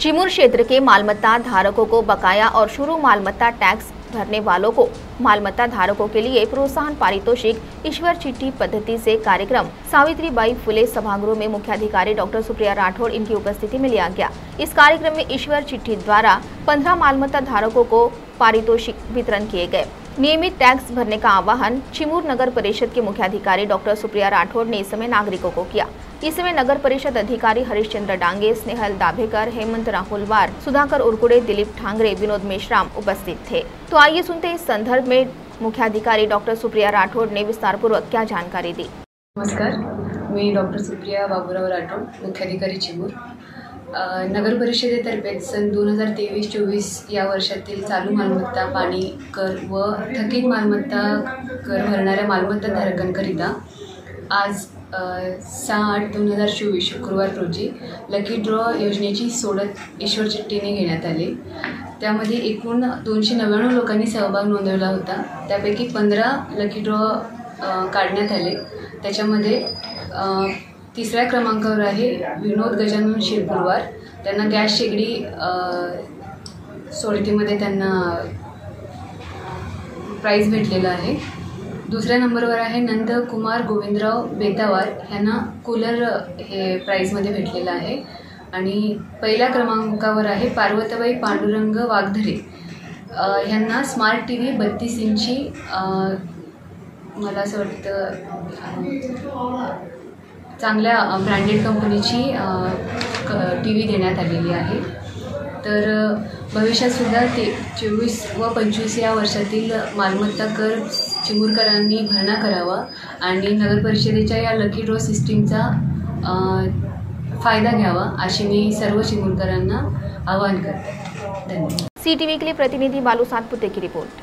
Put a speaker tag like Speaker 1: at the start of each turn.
Speaker 1: चिमूर क्षेत्र के मालमत्ता धारकों को बकाया और शुरू मालमत्ता टैक्स भरने वालों को मालमत्ता धारकों के लिए प्रोत्साहन पारितोषिक ईश्वर चिट्ठी पद्धति से कार्यक्रम सावित्रीबाई फुले सभागृह में मुख्याधिकारी डॉक्टर सुप्रिया राठौड़ इनकी उपस्थिति में लिया गया। इस कार्यक्रम में ईश्वर चिट्ठी द्वारा 15 मालमत्ता धारकों को पारितोषिक वितरण किए गए। नियमित टैक्स भरने का आह्वान चिमूर नगर परिषद के मुख्याधिकारी डॉक्टर सुप्रिया राठौड़ ने इस समय नागरिकों को किया। इस समय नगर परिषद अधिकारी हरिश्चंद्र डांगे, स्नेहल दाभेकर, हेमंत राहुलवार, सुधाकर उरकुड़े, दिलीप ठांगरे, विनोद मेश्राम उपस्थित थे। तो आइए सुनते हैं इस संदर्भ में मुख्याधिकारी डॉक्टर सुप्रिया राठौड़ ने विस्तारपूर्वक क्या जानकारी दी।
Speaker 2: नमस्कार, मी डॉक्टर सुप्रिया बाबूराव राठौड़, मुख्याधिकारी चिमूर। नगर परिषदेतर्फे सन 2023-24 या वर्षातील चालू मालमत्ता, पाणी कर व थकीत मालमत्ता कर भरणाऱ्या मालमत्ता धारकांकरिता आज 6/8/2024 शुक्रवार रोजी लकी ड्रॉ योजनेची सोडत ईश्वर चिट्ठीने घेण्यात आली। त्यामध्ये एकूण 299 लोकांनी सहभाग नोंदवला होता। त्यापैकी 15 लकी ड्रॉ काढण्यात आले। त्याच्यामध्ये तिसऱ्या क्रमांकावर आहे विनोद गजानन शिरपुरवार। त्यांना गॅस शेगडी सोडतीमध्ये त्यांना प्राइज भेटलेला आहे। दुसऱ्या नंबरवर आहे नंदकुमार गोविंदराव बेतावार, यांना कूलर हे प्राइजमध्ये भेटलेलं आहे। आणि पहिल्या क्रमांकावर आहे पार्वतीबाई पांडुरंग वाघधरे, यांना स्मार्ट टीव्ही 32 इंची मला असं वाटतं चांगल्या ब्रँडेड कंपनीची टीव्ही देण्यात आलेली आहे। तर भविष्यातसुद्धा 24 व 25 या वर्षातील मालमत्ता कर चिमूरकरांनी भरणा करावा आणि नगर परिषदेच्या या लकी ड्रॉ सिस्टीमचा फायदा घ्यावा अशी मी सर्व चिमूरकरांना आवाहन करते। धन्यवाद।
Speaker 1: CTV के लिए प्रतिनिधि बालू सातपुते की रिपोर्ट।